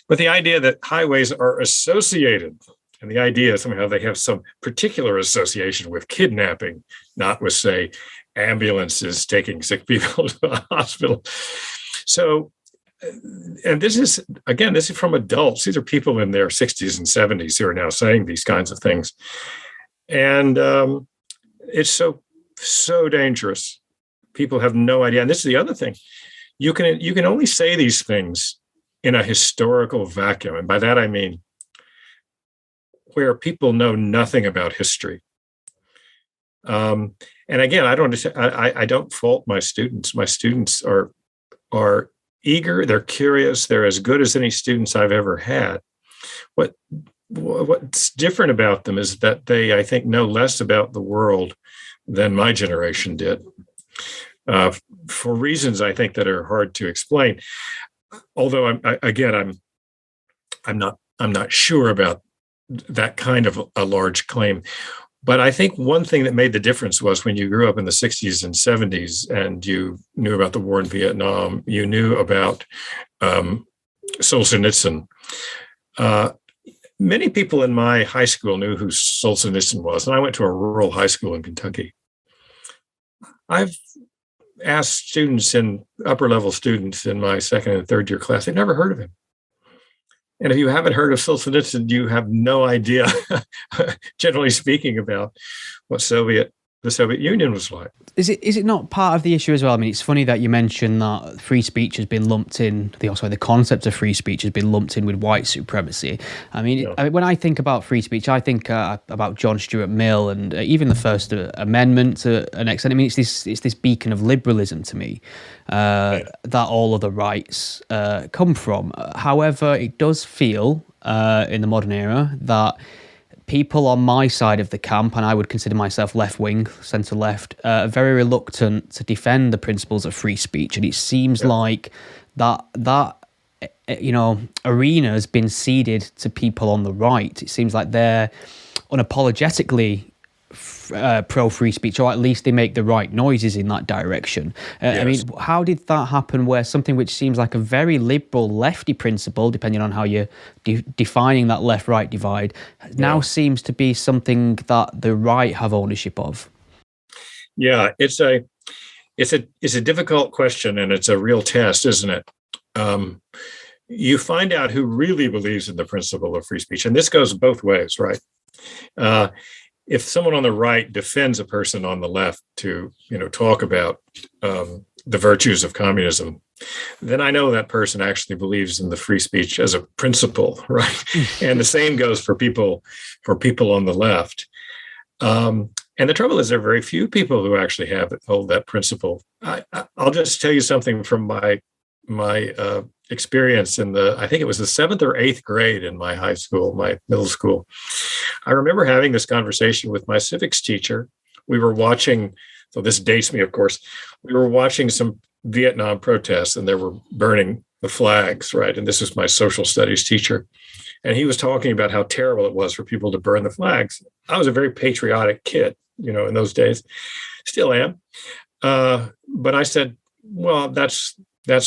[SPEAKER 2] But the idea that highways are associated, and the idea somehow they have some particular association with kidnapping, not with, say, ambulances taking sick people to the hospital. So, and this is from adults. These are people in their 60s and 70s who are now saying these kinds of things. And it's so dangerous. People have no idea. And this is the other thing. You can only say these things in a historical vacuum. And by that, I mean where people know nothing about history. And again, I don't fault my students. My students are eager, they're curious, they're as good as any students I've ever had. What's different about them is that they, I think, know less about the world than my generation did, for reasons I think that are hard to explain. Although I'm not sure about that kind of a large claim. But I think one thing that made the difference was when you grew up in the 60s and 70s and you knew about the war in Vietnam, you knew about Solzhenitsyn. Many people in my high school knew who Solzhenitsyn was, and I went to a rural high school in Kentucky. I've asked students upper level students in my second and third year class, they've never heard of him. And if you haven't heard of Solzhenitsyn, you have no idea, generally speaking, about what the Soviet Union was like.
[SPEAKER 1] Is it not part of the issue as well? I mean, it's funny that you mentioned that free speech has been lumped in, the concept of free speech has been lumped in with white supremacy. I mean, when I think about free speech, I think about John Stuart Mill and even the First Amendment to an extent. I mean, it's this beacon of liberalism to me, that all of the rights come from. However, it does feel in the modern era that people on my side of the camp, and I would consider myself left-wing, centre-left, are very reluctant to defend the principles of free speech. And it seems like that arena has been ceded to people on the right. It seems like they're unapologetically pro-free speech, or at least they make the right noises in that direction. I mean, how did that happen where something which seems like a very liberal lefty principle, depending on how you're defining that left-right divide, now seems to be something that the right have ownership of?
[SPEAKER 2] Yeah, it's a difficult question, and it's a real test, isn't it? You find out who really believes in the principle of free speech, and this goes both ways, right? If someone on the right defends a person on the left to, talk about the virtues of communism, then I know that person actually believes in the free speech as a principle, right? And the same goes for people on the left. And the trouble is, there are very few people who actually hold that principle. I'll just tell you something from my experience I think it was the 7th or 8th grade in my high school, my middle school. I remember having this conversation with my civics teacher. We were watching, so this dates me, of course, we were watching some Vietnam protests and they were burning the flags, right? And this was my social studies teacher. And he was talking about how terrible it was for people to burn the flags. I was a very patriotic kid, in those days, still am. But I said, well, that's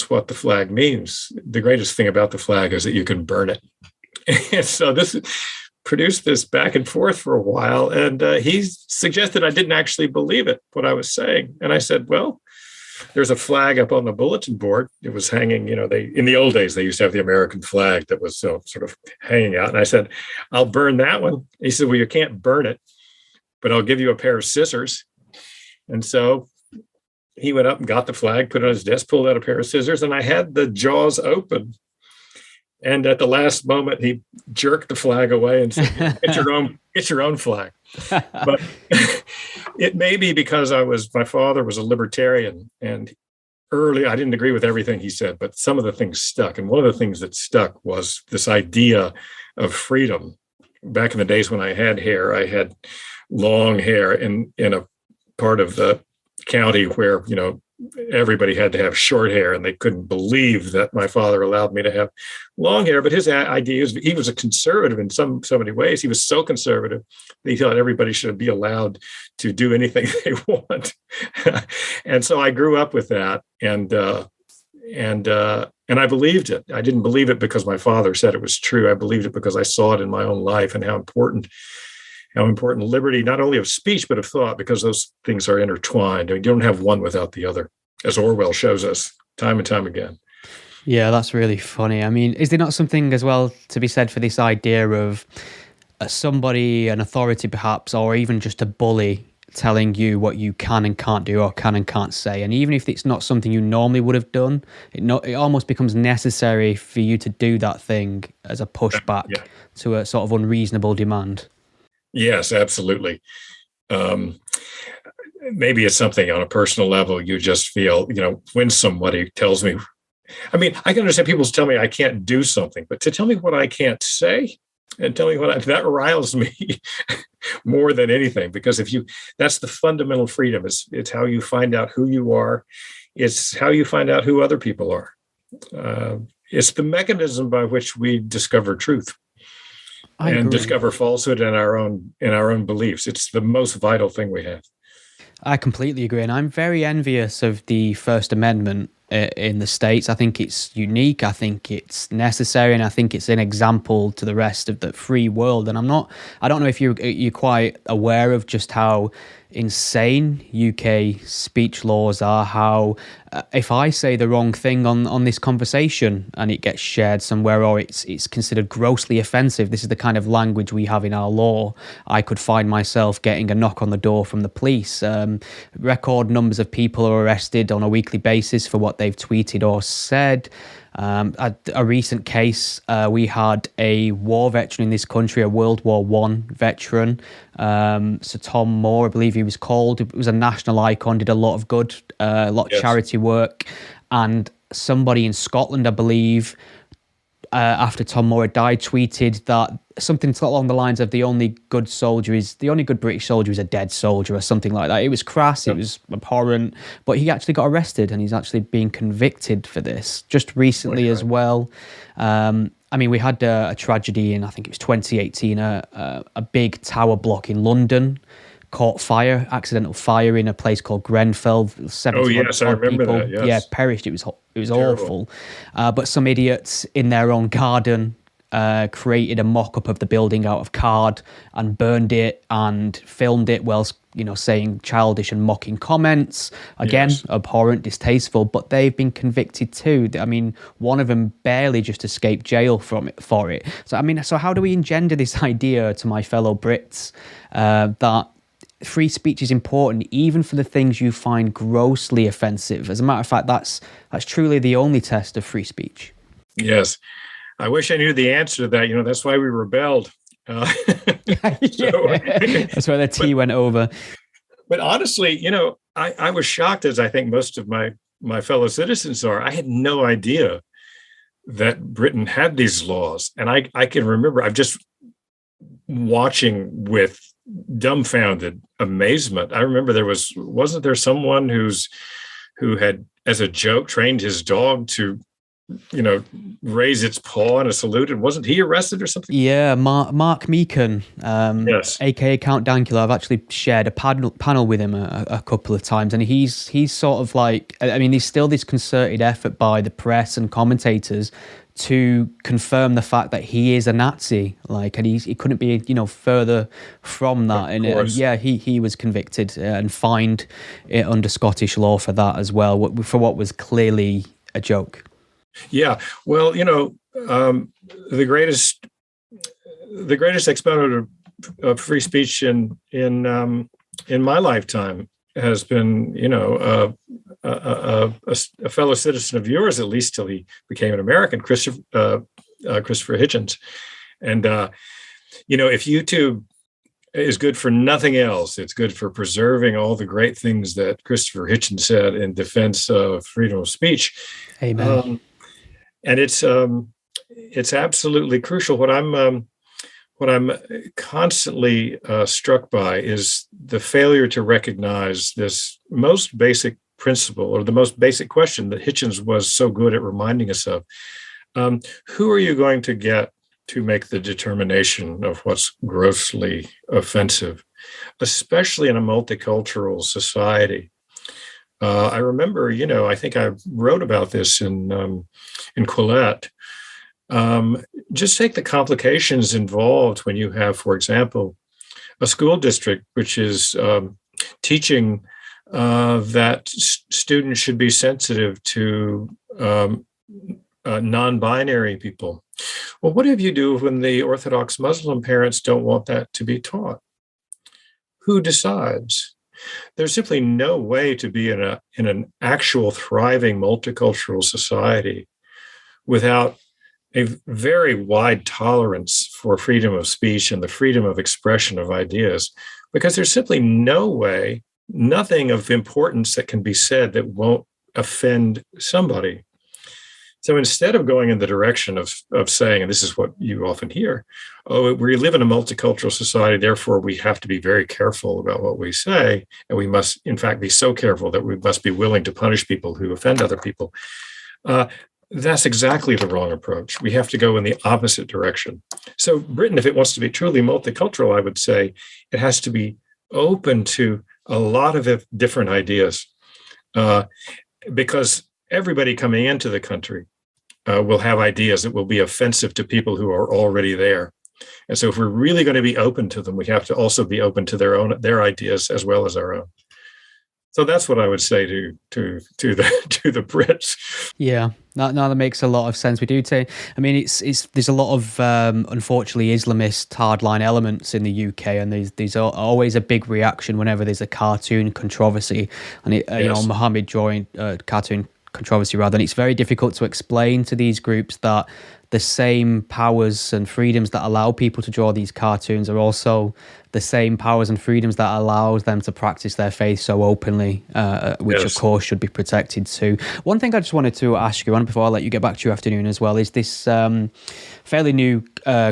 [SPEAKER 2] what the flag means. The greatest thing about the flag is that you can burn it. And so this produced this back and forth for a while. And he suggested I didn't actually believe what I was saying. And I said, well, there's a flag up on the bulletin board. It was hanging, in the old days, they used to have the American flag that was sort of hanging out. And I said, I'll burn that one. He said, well, you can't burn it, but I'll give you a pair of scissors. And so he went up and got the flag, put it on his desk, pulled out a pair of scissors, and I had the jaws open. And at the last moment, he jerked the flag away and said, get your own flag. But it may be because my father was a libertarian, and early, I didn't agree with everything he said, but some of the things stuck. And one of the things that stuck was this idea of freedom. Back in the days when I had hair, I had long hair in a part of the county where, everybody had to have short hair, and they couldn't believe that my father allowed me to have long hair. But his idea is he was a conservative in so many ways. He was so conservative that he thought everybody should be allowed to do anything they want. And so I grew up with that, and I believed it. I didn't believe it because my father said it was true. I believed it because I saw it in my own life, and how important liberty, not only of speech, but of thought, because those things are intertwined. I mean, you don't have one without the other, as Orwell shows us time and time again.
[SPEAKER 1] Yeah, that's really funny. I mean, is there not something as well to be said for this idea of somebody, an authority perhaps, or even just a bully telling you what you can and can't do, or can and can't say? And even if it's not something you normally would have done, it almost becomes necessary for you to do that thing as a pushback to a sort of unreasonable demand.
[SPEAKER 2] Yes, absolutely. Maybe it's something on a personal level you just feel, when somebody tells me, I mean, I can understand people tell me I can't do something, but to tell me what I can't say and tell me that riles me more than anything, because that's the fundamental freedom. It's how you find out who you are. It's how you find out who other people are. It's the mechanism by which we discover truth. And discover falsehood in our own beliefs. It's the most vital thing we have.
[SPEAKER 1] I completely agree, and I'm very envious of the First Amendment in the States. I think it's unique. I think it's necessary, and I think it's an example to the rest of the free world. And I don't know if you're quite aware of just how insane UK speech laws are. How if I say the wrong thing on this conversation and it gets shared somewhere, or it's considered grossly offensive, this is the kind of language we have in our law, I could find myself getting a knock on the door from the police. Record numbers of people are arrested on a weekly basis for what they've tweeted or said. A recent case, we had a war veteran in this country, a World War I veteran, Sir Tom Moore, I believe he was called. It was a national icon, did a lot of good, a lot of charity work. And somebody in Scotland, I believe, after Tom Moore died, tweeted that something along the lines of the only good British soldier is a dead soldier, or something like that. It was crass, it was abhorrent, but he actually got arrested, and he's actually being convicted for this just recently as well. I mean, we had a tragedy in, I think it was 2018, a big tower block in London caught fire, accidental fire in a place called Grenfell. 700
[SPEAKER 2] I remember
[SPEAKER 1] people,
[SPEAKER 2] that. Yes.
[SPEAKER 1] Perished. It was awful. But some idiots in their own garden created a mock-up of the building out of card and burned it and filmed it whilst, saying childish and mocking comments. Again, abhorrent, distasteful, but they've been convicted too. I mean, one of them barely just escaped jail for it. So how do we engender this idea to my fellow Brits that free speech is important, even for the things you find grossly offensive? As a matter of fact, that's truly the only test of free speech.
[SPEAKER 2] Yes. I wish I knew the answer to that. That's why we rebelled.
[SPEAKER 1] That's why the tea went over.
[SPEAKER 2] But honestly, I was shocked, as I think most of my fellow citizens are. I had no idea that Britain had these laws. And I can remember, I'm just watching with dumbfounded amazement. I remember wasn't there someone who had, as a joke, trained his dog to raise its paw in a salute, and wasn't he arrested or something?
[SPEAKER 1] Yeah, Mark Meakin, aka Count Dankula. I've actually shared a panel with him a couple of times, and he's sort of like, I mean, there's still this concerted effort by the press and commentators to confirm the fact that he is a Nazi, and he couldn't be further from that. And he was convicted and fined under Scottish law for that as well, for what was clearly a joke.
[SPEAKER 2] Yeah, well, the greatest exponent of free speech in my lifetime has been, a fellow citizen of yours, at least till he became an American, Christopher Hitchens. And, if YouTube is good for nothing else, it's good for preserving all the great things that Christopher Hitchens said in defense of freedom of speech.
[SPEAKER 1] Amen.
[SPEAKER 2] And it's absolutely crucial. What I'm constantly struck by is the failure to recognize this most basic principle, or the most basic question that Hitchens was so good at reminding us of. Who are you going to get to make the determination of what's grossly offensive, especially in a multicultural society? I remember, I think I wrote about this in Quillette. Just take the complications involved when you have, for example, a school district which is teaching that students should be sensitive to non-binary people. Well, what do you do when the Orthodox Muslim parents don't want that to be taught? Who decides? There's simply no way to be in an actual thriving multicultural society without a very wide tolerance for freedom of speech and the freedom of expression of ideas, because there's simply no way, nothing of importance that can be said that won't offend somebody. So instead of going in the direction of saying, and this is what you often hear, we live in a multicultural society, therefore we have to be very careful about what we say, and we must, in fact, be so careful that we must be willing to punish people who offend other people. That's exactly the wrong approach. We have to go in the opposite direction. So Britain, if it wants to be truly multicultural, I would say it has to be open to a lot of different ideas, because everybody coming into the country will have ideas that will be offensive to people who are already there. And so if we're really going to be open to them, we have to also be open to their ideas as well as our own. So that's what I would say to the Brits.
[SPEAKER 1] Yeah, that makes a lot of sense. We do take. I mean, there's a lot of unfortunately Islamist hardline elements in the UK, and there's always a big reaction whenever there's a cartoon controversy, and
[SPEAKER 2] Yes.
[SPEAKER 1] Muhammad drawing cartoon controversy rather, and it's very difficult to explain to these groups that the same powers and freedoms that allow people to draw these cartoons are also the same powers and freedoms that allows them to practice their faith so openly, which
[SPEAKER 2] Yes.
[SPEAKER 1] of course should be protected too. One thing I just wanted to ask you, and before I let you get back to your afternoon as well, is this fairly new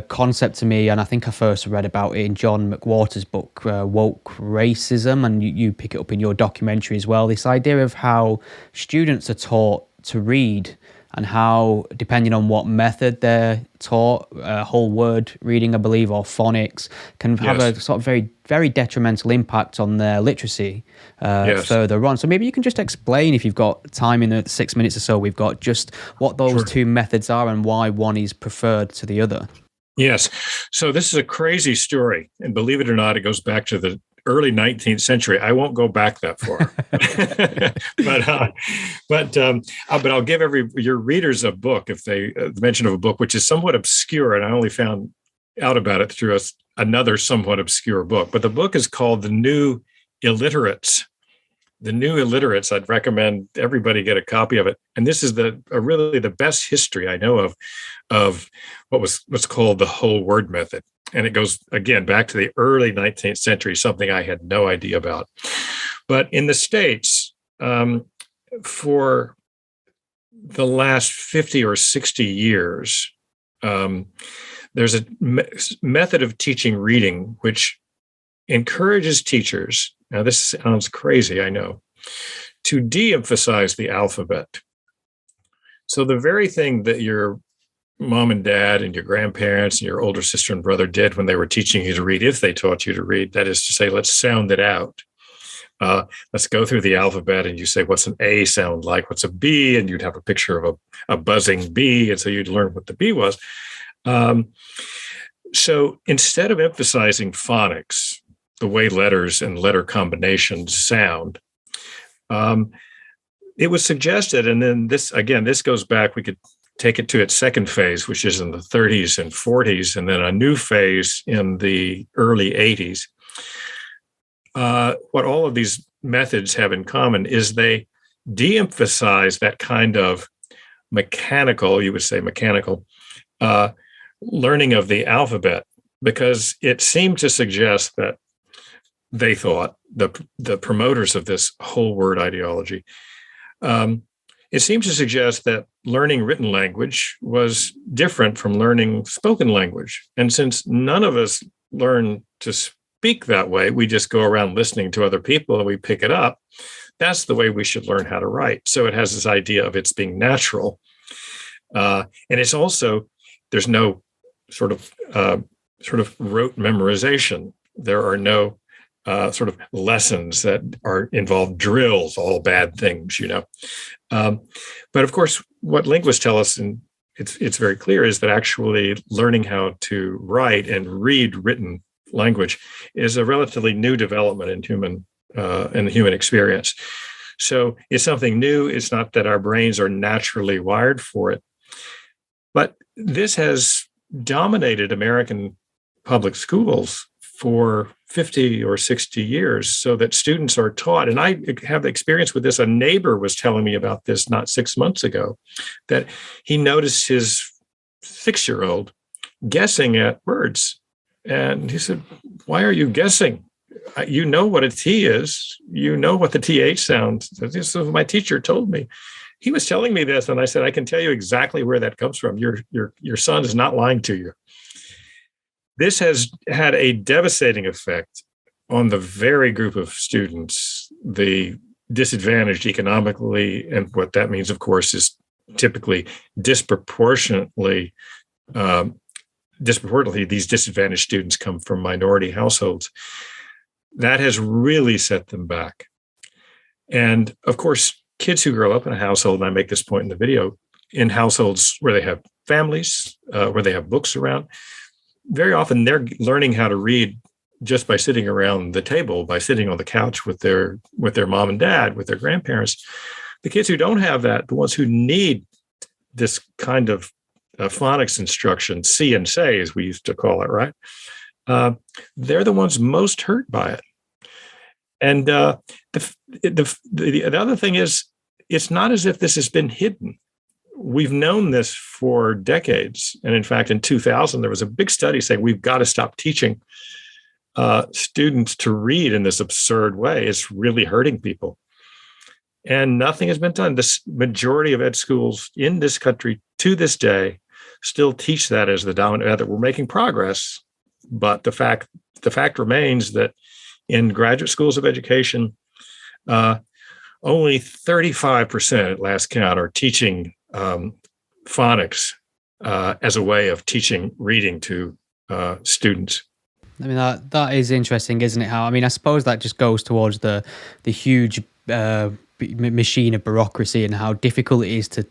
[SPEAKER 1] concept to me, and I think I first read about it in John McWhorter's book, Woke Racism, and you pick it up in your documentary as well, this idea of how students are taught to read, and how, depending on what method they're taught, whole word reading, I believe, or phonics, can have a sort of very, very detrimental impact on their literacy further on. So maybe you can just explain, if you've got time in the 6 minutes or so we've got, just what those two methods are and why one is preferred to the other.
[SPEAKER 2] Yes. So this is a crazy story. And believe it or not, it goes back to the early 19th century. I won't go back that far, but I'll give your readers a book if they the mention of a book which is somewhat obscure, and I only found out about it through another somewhat obscure book. But the book is called The New Illiterates. The New Illiterates. I'd recommend everybody get a copy of it. And this is really the best history I know of what's called the whole word method. And it goes, again, back to the early 19th century, something I had no idea about. But in the States, for the last 50 or 60 years, there's a method of teaching reading which encourages teachers, now this sounds crazy, I know, to de-emphasize the alphabet. So the very thing that your mom and dad and your grandparents and your older sister and brother did when they were teaching you to read, if they taught you to read, that is to say, let's sound it out. Let's go through the alphabet, and you say, what's an A sound like? What's a B? And you'd have a picture of a buzzing bee, and so you'd learn what the B was. So instead of emphasizing phonics, the way letters and letter combinations sound, it was suggested, and then this goes back, we could take it to its second phase, which is in the 30s and 40s, and then a new phase in the early 80s. What all of these methods have in common is they de-emphasize that kind of mechanical, uh, learning of the alphabet, because it seemed to suggest that they thought, the promoters of this whole word ideology, it seemed to suggest that learning written language was different from learning spoken language. And since none of us learn to speak that way, we just go around listening to other people and we pick it up. That's the way we should learn how to write. So it has this idea of it's being natural. And it's also, there's no sort of rote memorization. There are no sort of lessons that are involve drills, all bad things, But of course, what linguists tell us, and it's very clear, is that actually learning how to write and read written language is a relatively new development in the human experience. So it's something new. It's not that our brains are naturally wired for it, but this has dominated American public schools for 50 or 60 years, so that students are taught. And I have experience with this. A neighbor was telling me about this not 6 months ago, that he noticed his 6-year-old guessing at words. And he said, "Why are you guessing? You know what a T is. You know what the TH sounds." This is what my teacher told me. He was telling me this, and I said, "I can tell you exactly where that comes from. Your son is not lying to you." This has had a devastating effect on the very group of students, the disadvantaged economically. And what that means, of course, is typically disproportionately, these disadvantaged students come from minority households. That has really set them back. And of course, kids who grow up in a household, and I make this point in the video, in households where they have families, where they have books around, very often they're learning how to read just by sitting around the table, by sitting on the couch with their mom and dad, with their grandparents. The kids who don't have that, the ones who need this kind of phonics instruction, see and say, as we used to call it, right? They're the ones most hurt by it. And the other thing is, it's not as if this has been hidden. We've known this for decades. And in fact, in 2000, there was a big study saying we've got to stop teaching students to read in this absurd way. It's really hurting people. And nothing has been done. The majority of ed schools in this country to this day still teach that as the dominant method. We're making progress, but the fact remains that in graduate schools of education, only 35% at last count are teaching phonics as a way of teaching reading to students.
[SPEAKER 1] I mean, that is interesting, isn't it? How, I mean, I suppose that just goes towards the huge machine of bureaucracy and how difficult it is to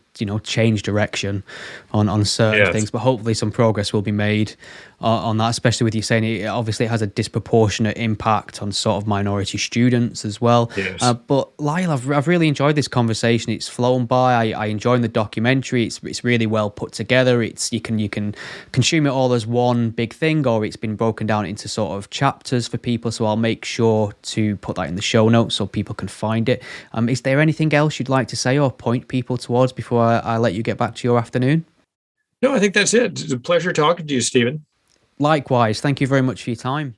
[SPEAKER 1] change direction on certain things. But hopefully some progress will be made on that, especially with you saying it has a disproportionate impact on sort of minority students as well. But Lyell, I've really enjoyed this conversation. It's flown by. I enjoyed the documentary. It's really well put together. You can consume it all as one big thing, or it's been broken down into sort of chapters for people. So I'll make sure to put that in the show notes so people can find it. Is there anything else you'd like to say or point people towards before I let you get back to your afternoon?
[SPEAKER 2] No, I think that's it. It's a pleasure talking to you, Stephen.
[SPEAKER 1] Likewise. Thank you very much for your time.